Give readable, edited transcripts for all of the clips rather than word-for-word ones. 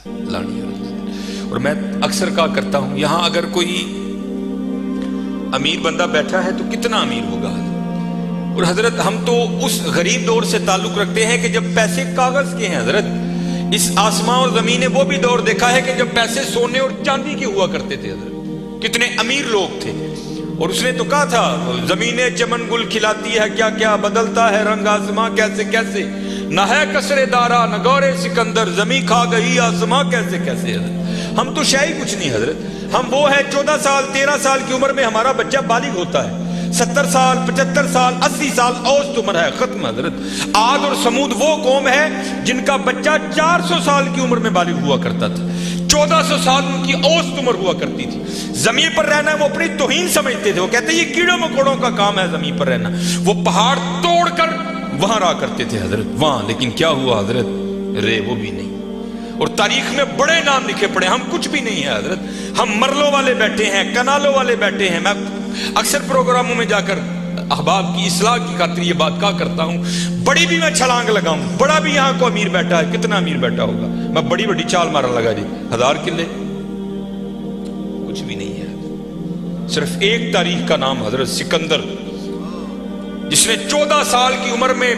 لانی اور میں اکثر کہا کرتا ہوں یہاں اگر کوئی امیر بندہ بیٹھا ہے تو کتنا امیر ہوگا، اور حضرت ہم تو اس غریب دور سے تعلق رکھتے ہیں کہ جب پیسے کاغذ کے ہیں حضرت. اس آسمان اور زمین نے وہ بھی دور دیکھا ہے کہ جب پیسے سونے اور چاندی کے ہوا کرتے تھے حضرت. کتنے امیر لوگ تھے، اور اس نے تو کہا تھا زمینیں چمن گل کھلاتی ہے کیا کیا، بدلتا ہے رنگ آسماں کیسے کیسے، نہ ہے کسرے دارا نہ گورے سکندر، زمین کھا گئی آسماں کیسے کیسے. حضرت ہم تو شے ہی کچھ نہیں حضرت. ہم وہ ہیں 14 سال 13 سال کی عمر میں ہمارا بچہ بالغ ہوتا ہے، 70 سال 75 سال 80 سال اوسط عمر ہے، ختم حضرت. عاد اور سمود وہ قوم ہے جن کا بچہ 400 سال کی عمر میں بالغ ہوا کرتا تھا، 1400 سال ان کی اوسط عمر ہوا کرتی تھی. زمین پر رہنا وہ اپنی توہین سمجھتے تھے، وہ کہتے ہیں یہ کیڑوں مکوڑوں کا کام ہے زمین پر رہنا. وہ پہاڑ توڑ کر وہاں رہا کرتے تھے حضرت وہاں، لیکن کیا ہوا حضرت، رے وہ بھی نہیں. اور تاریخ میں بڑے نام لکھے پڑے، ہم کچھ بھی نہیں ہے حضرت. ہم مرلوں والے بیٹھے ہیں، کنالوں والے بیٹھے ہیں. میں اکثر پروگراموں میں جا کر احباب کی اصلاح کی خاطر یہ بات کہا کرتا ہوں، بڑی بھی میں چھلانگ لگاؤں، بڑا بھی یہاں کو امیر بیٹھا ہے، کتنا امیر بیٹھا ہوگا، میں بڑی بڑی چال مارن لگا جی 1000 کلے، کچھ بھی نہیں ہے. صرف ایک تاریخ کا نام حضرت سکندر، جس نے 14 سال کی عمر میں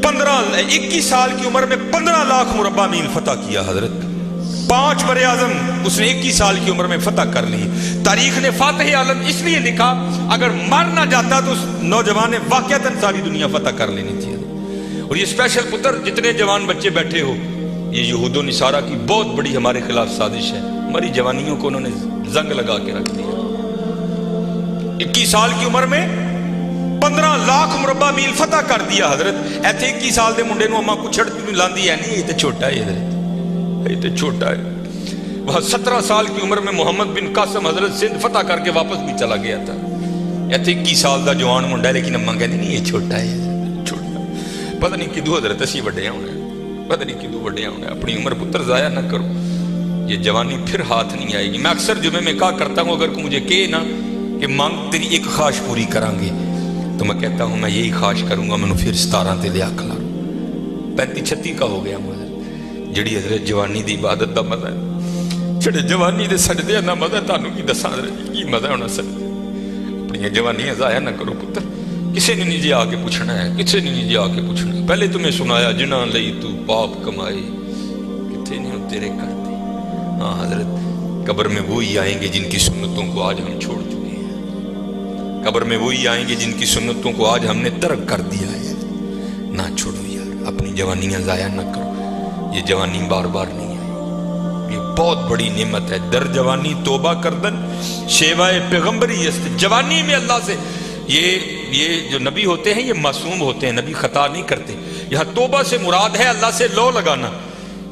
21 سال کی عمر میں 15 لاکھ مربع میل فتح کیا حضرت. 5 بر اعظم اس نے 21 سال کی عمر میں فتح کر لی. تاریخ نے فاتح عالم اس لیے لکھا، اگر مر نہ جاتا تو اس نوجوان نے واقعتاً ساری دنیا فتح کر لینی تھی. اور یہ اسپیشل پتر جتنے جوان بچے بیٹھے ہو، یہ یہود و نصارہ کی بہت بڑی ہمارے خلاف سازش ہے. ہماری جوانیوں کو انہوں نے زنگ لگا کے رکھ دیا. 21 سال کی عمر میں 15 لاکھ مربع میل فتح کر دیا حضرت. ایتھے 21 سال دے منڈے نو اما کچھڑ لاندی ہے نہیں، یہ تو چھوٹا ہے حضرت، یہ تو چھوٹا ہے. وہاں 17 سال کی عمر میں محمد بن قاسم حضرت سندھ فتح کر کے واپس بھی چلا گیا تھا. ایتھے 21 سال دا جوان منڈا ہے، لیکن اما کہندی نہیں یہ چھوٹا ہے، چھوٹا. پتہ نہیں کدو حضرت اسی وڈے ہونے، پتہ نہیں کدو وڈے ہونے. اپنی عمر پتر ضائع نہ کرو، یہ جوانی پھر ہاتھ نہیں آئے گی. میں اکثر جمعے میں کہا کرتا ہوں، اگر کوئی مجھے کہے نا کہ مانگ تیری ایک خواہش پوری کریں گے، تو میں کہتا ہوں میں یہی خواہش کروں گا میں پھر 17 تے لیا کھلا 35-36 کا ہو گیا ہوں حضرت. جڑی حضرت جوانی دی عبادت دا مزہ ہے، جڑے جوانی دے سجدے دا مزہ ہے، تانوں کی دساں حضرت کی مزہ ہونا سجدے. اپنی جوانیاں ضائع نہ کرو پتر. کسے نے نہیں جی آ کے پوچھنا ہے، کسے نے نہیں جی آ کے پوچھنا ہے. پہلے تمہیں سنایا جنہاں لئی تو پاپ کمائے، کتھے نہیں تیرے کرتے. ہاں حضرت قبر میں وہی آئیں گے جن کی سنتوں کو آج ہم چھوڑ چکے ہیں. قبر میں وہی آئیں گے جن کی سنتوں کو آج ہم نے ترک کر دیا ہے. نہ چھوڑو یار، اپنی جوانیاں ضائع نہ کرو. یہ جوانی بار بار نہیں آئی، یہ بہت بڑی نعمت ہے. در جوانی توبہ کردن شیوائے پیغمبری است. جوانی میں اللہ سے، یہ جو نبی ہوتے ہیں یہ معصوم ہوتے ہیں، نبی خطا نہیں کرتے. یہاں توبہ سے مراد ہے اللہ سے لو لگانا.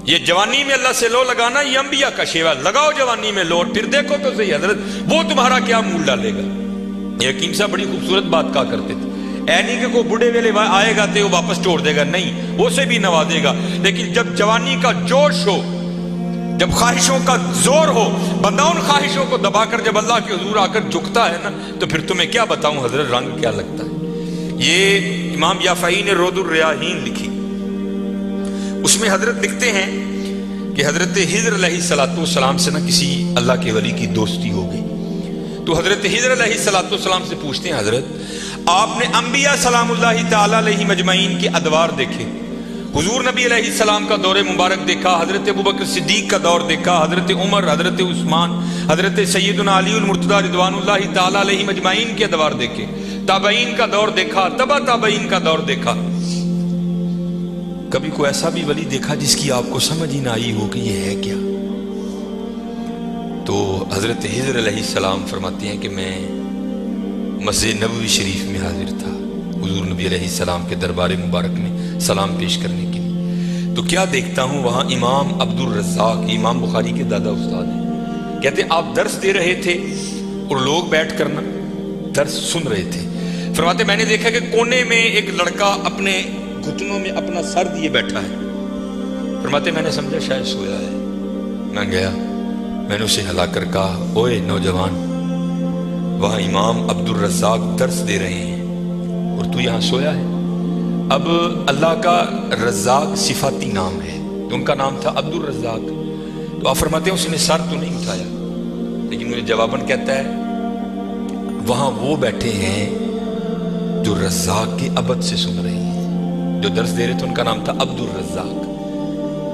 یہ جوانی میں اللہ سے لو لگانا یہ انبیاء کا شیوا. لگاؤ جوانی میں لو، پھر دیکھو تو صحیح حضرت وہ تمہارا کیا مول ڈالے گا. یہ حکیم صاحب بڑی خوبصورت بات کہا کرتے تھے، اے نہیں کہ کوئی بڑھے ویلے آئے گا تو وہ واپس چھوڑ دے گا، نہیں، وہ سے بھی نوازے گا. لیکن جب جوانی کا جوش ہو، جب خواہشوں کا زور ہو، بندہ ان خواہشوں کو دبا کر جب اللہ کے حضور آ کر جھکتا ہے نا، تو پھر تمہیں کیا بتاؤں حضرت رنگ کیا لگتا ہے. یہ امام یافعی نے رود الریاحین لکھی، اس میں حضرت لکھتے ہیں کہ حضرت خضر علیہ السلام سے نا کسی اللہ کے ولی کی دوستی ہو گئی. تو حضرت خضر علیہ السلام سے پوچھتے ہیں حضرت آپ نے انبیاء سلام اللہ تعالیٰ علیہ مجمعین کے ادوار دیکھے، حضور نبی علیہ السلام کا دور مبارک دیکھا، حضرت ابوبکر صدیق کا دور دیکھا، حضرت عمر، حضرت عثمان، حضرت سیدنا علی المرتضیٰ رضوان اللہ تعالیٰ علیہ مجمعین کے ادوار دیکھے، تابعین کا دور دیکھا، تبع تابعین کا دور دیکھا. کبھی کوئی ایسا بھی ولی دیکھا جس کی آپ کو سمجھ ہی نہ آئی ہو کہ یہ ہے کیا؟ تو حضرت خضر علیہ السلام فرماتے ہیں کہ میں مسجد نبوی شریف میں حاضر تھا حضور نبی علیہ السلام کے دربار مبارک میں سلام پیش کرنے کے لیے. تو کیا دیکھتا ہوں وہاں امام عبد الرزاق، امام بخاری کے دادا استاد ہیں، کہتے ہیں آپ درس دے رہے تھے اور لوگ بیٹھ کر نا درس سن رہے تھے. فرماتے میں نے دیکھا کہ کونے میں ایک لڑکا اپنے گھٹنوں میں اپنا سر دیے بیٹھا ہے. فرماتے میں نے سمجھا شاید سویا ہے. میں گیا، میں نے اسے ہلا کر کہا اوئے نوجوان، وہاں امام عبد الرزاق درس دے رہے ہیں اور تو یہاں سویا ہے. اب اللہ کا رزاق صفاتی نام ہے، تو ان کا نام تھا عبدالرزاق. تو آپ فرماتے ہیں اس نے سر تو نہیں اٹھایا، لیکن مجھے جواباً کہتا ہے وہاں وہ بیٹھے ہیں جو رزاق کے ابد سے سن رہے ہیں. جو درس دے رہے تھے ان کا نام تھا عبدالرزاق،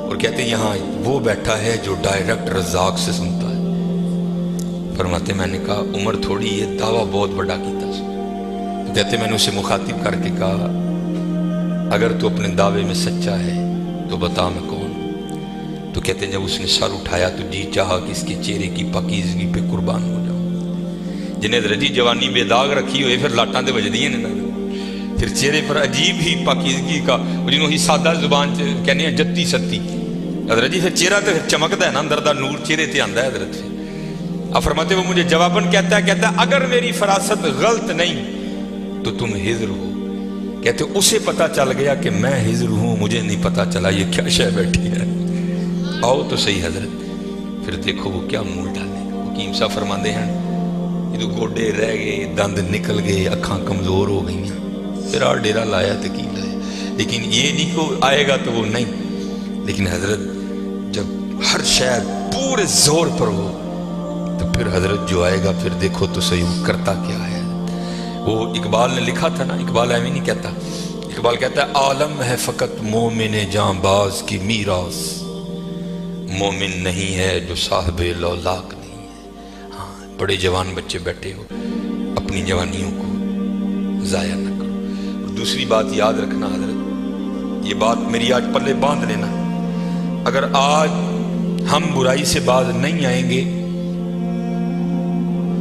اور کہتے ہیں یہاں وہ بیٹھا ہے جو ڈائریکٹ رزاق سے سنتا ہے. فرماتے میں نے کہا عمر تھوڑی یہ دعویٰ بہت بڑا کیتا. تو کہتے میں نے اسے مخاطب کر کے کہا اگر تو اپنے دعوے میں سچا ہے تو بتا میں کون. تو کہتے ہیں جب اس نے سر اٹھایا تو جی چاہا کہ اس کے چہرے کی پاکیزگی پہ قربان ہو جاؤں. جنہیں درجی جوانی بے داغ رکھی ہوئے پھر لاٹاں دے وجدی ہیں نا، پھر چہرے پر عجیب ہی پاکیزگی کا جنہوں ہی سادہ زبان کہنے ہیں جتی ستی حضرت جی. پھر چہرہ تو چمکتا ہے نا، اندر دا نور چہرے تے آندا ہے حضرت. اب فرماتے وہ مجھے جواباً کہتا ہے اگر میری فراست غلط نہیں تو تم ہجر ہو. کہتے اسے پتہ چل گیا کہ میں ہجر ہوں، مجھے نہیں پتہ چلا یہ کیا شے بیٹھی ہے. آؤ تو صحیح حضرت. پھر دیکھو وہ کیا منہ ڈالے. حکیم صاحب فرماندے ہیں یہ گوڈے رہ گئے، دند نکل گئے، اکھاں کمزور ہو گئی ہیں. پھر آ ڈیرا لایا تو کی لایا، لیکن یہ نہیں کہ آئے گا تو وہ نہیں. لیکن حضرت جب ہر شے پورے زور پر ہو تو پھر حضرت جو آئے گا پھر دیکھو تو صحیح وہ کرتا کیا ہے. وہ اقبال نے لکھا تھا نا، اقبال ایویں نہیں کہتا. اقبال کہتا ہے عالم ہے فقط مومن جاں باز کی میراث، مومن نہیں ہے جو صاحب لولاک نہیں ہے. ہاں بڑے جوان بچے بیٹھے ہو، اپنی جوانیوں کو ضائع نہ کرو. اور دوسری بات یاد رکھنا حضرت، یہ بات میری آج پلے باندھ لینا، اگر آج ہم برائی سے باز نہیں آئیں گے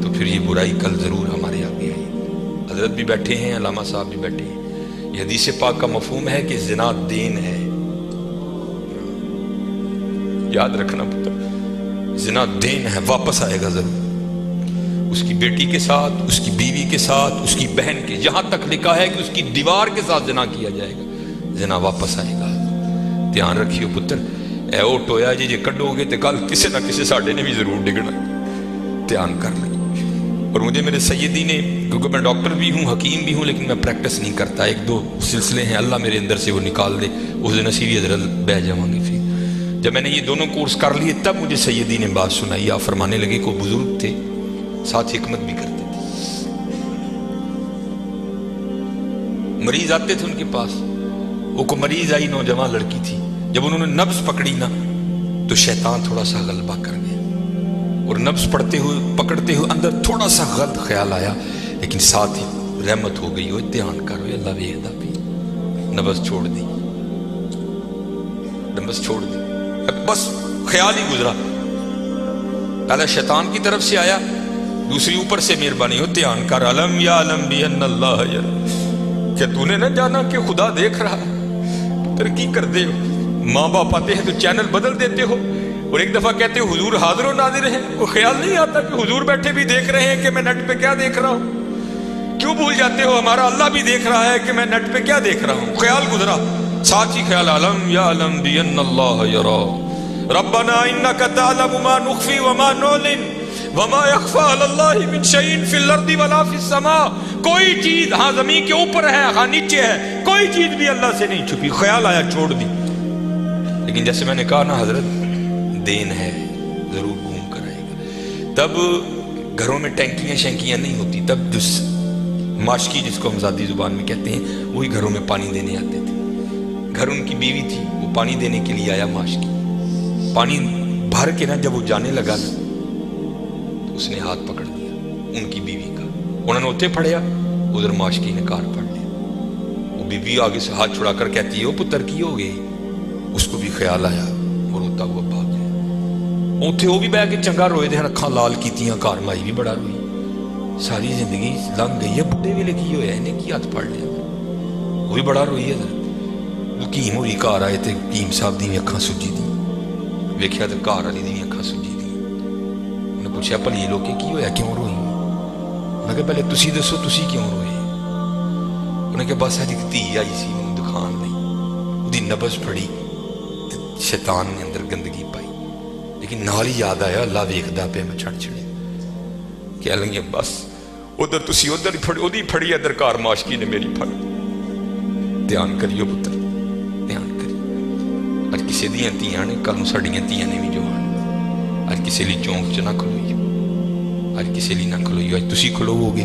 تو پھر یہ برائی کل ضرور ہمارے آگے آئے. حضرت بھی بیٹھے ہیں، علامہ صاحب بھی بیٹھے ہیں. یہ حدیث پاک کا مفہوم ہے کہ زنا دین ہے. یاد رکھنا پتر، زنا دین ہے، واپس آئے گا ضرور. اس کی بیٹی کے ساتھ، اس کی بیوی کے ساتھ، اس کی بہن کے، یہاں تک لکھا ہے کہ اس کی دیوار کے ساتھ زنا کیا جائے گا. زنا واپس آئے گا. دھیان رکھیو پتر، اے او ٹویا جی جے کڈو گے تو کل کسی نہ کسی ساڈے نے بھی ضرور ڈگنا. دھیان کر لیں. اور مجھے میرے سیدی نے، کیونکہ میں ڈاکٹر بھی ہوں، حکیم بھی ہوں، لیکن میں پریکٹس نہیں کرتا. ایک دو سلسلے ہیں، اللہ میرے اندر سے وہ نکال دے، اس دن اسی بھی حضرت بہ جاؤں گے. پھر جب میں نے یہ دونوں کورس کر لیے تب مجھے سیدی نے بات سنائی. آپ فرمانے لگے کو بزرگ تھے، ساتھ حکمت بھی کرتے تھے. مریض آتے تھے ان کے پاس، وہ کو مریض آئی، نوجوان لڑکی تھی. جب انہوں نے نبض پکڑی نا تو شیطان تھوڑا سا غلبہ کر گیا، اور نبض پڑھتے ہوئے پکڑتے ہوئے اندر تھوڑا سا غلط خیال آیا، لیکن ساتھ ہی رحمت ہو گئی. وہ دھیان کرو اللہ ویکھدا پئی. نبض چھوڑ دی، نبض چھوڑ دی، بس خیال ہی گزرا. پہلے شیطان کی طرف سے آیا، دوسری اوپر سے مہربانی ہو. دھیان کر، علم یا علم بھی ان اللہ یرا. کیا تو نے نہ جانا کہ خدا دیکھ رہا ہے؟ ترقی کر دے. ماں باپ آتے ہیں تو چینل بدل دیتے ہو، اور ایک دفعہ کہتے ہو حضور حاضر و ناظر ہیں. وہ خیال نہیں آتا کہ حضور بیٹھے بھی دیکھ رہے ہیں کہ میں نیٹ پہ کیا دیکھ رہا ہوں. کیوں بھول جاتے ہو ہمارا اللہ بھی دیکھ رہا ہے کہ میں نیٹ پہ کیا دیکھ رہا ہوں. خیال گزرا، ساتھ ہی خیال علم یا علم بھی ان اللہ یرا. ربنا انک تعلم ما نخفی وما نعلن وما یخفی علی اللہ من شیء فی الارض ولا فی السماء. کوئی چیز ہاں زمین کے اوپر ہے، ہاں نیچے ہے، کوئی چیز بھی اللہ سے نہیں چھپی. خیال آیا، چھوڑ دی. لیکن جیسے میں نے کہا نا حضرت، دین ہے، ضرور گھوم کر آئے گا. تب گھروں میں ٹینکیاں شینکیاں نہیں ہوتی. تب جو ماشکی جس کو ہم ذاتی زبان میں کہتے ہیں، وہی گھروں میں پانی دینے آتے تھے. گھر ان کی بیوی تھی، وہ پانی دینے کے لیے آیا. ماشکی پانی بھر کے نا جب وہ جانے لگا نا تو اس نے ہاتھ پکڑ دیا ان کی بیوی کا. انہوں نے اتنے پھڑیا، ادھر ماشکی نے کار پڑ لیا. وہ بیوی آگے سے ہاتھ چھڑا کر کہتی ہے وہ پتر کی ہو گئی. اس کو بھی خیال آیا، وہ روتا ہوا بھاگ گیا. اتنے وہ بھی بہ کے چنگا روئے دے، اکھاں لال کیتیاں. گھر مائی بھی بڑا روئی. ساری زندگی لنگ گئی ہے، بڈھے ویلے کی ہویا انہیں کی ہاتھ پڑ لیا. وہ بھی بڑا روئی ہے. حکیم ہوئی گھر آئے تو حکیم صاحب دی اکھاں سجی دی. ویکھیا تو گھر والی دی اکھاں سجی دی. انہیں پوچھا بھلی لوگ کی ہویا، کیوں روئی؟ انہیں کہا پہلے تسی دسو تسی کیوں روئے؟ انہیں کہا بس اج دھی آئی سی مینوں دکھان لئی، اودی نبض پھڑی، شیطان نے اندر گندگی پائی. لیکن نال ہی یاد آیا اللہ ویکھدا پیا، میں چھڑ چھڑے کہہ لیں گے بس ادھر تسی ادھر اودی پھڑی، ادھر کار ماشکی نے میری پھڑ. دھیان کریو پتر، دھیان کریو. اج ਕਿਸੇ ਦੀਆਂ ਧੀਆਂ ਨੇ, ਕੱਲ ਨੂੰ ਸਾਡੀਆਂ ਧੀਆਂ ਨੇ ਵੀ ਜੋ ਆਉਣ। ਅੱਜ ਕਿਸੇ ਲਈ ਚੌਂਕ 'ਚ ਨਾ ਖਲੋਈਓ, ਅੱਜ ਕਿਸੇ ਲਈ ਨਾ ਖਲੋਈਓ, ਅੱਜ ਤੁਸੀਂ ਖਲੋਵੋਗੇ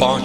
5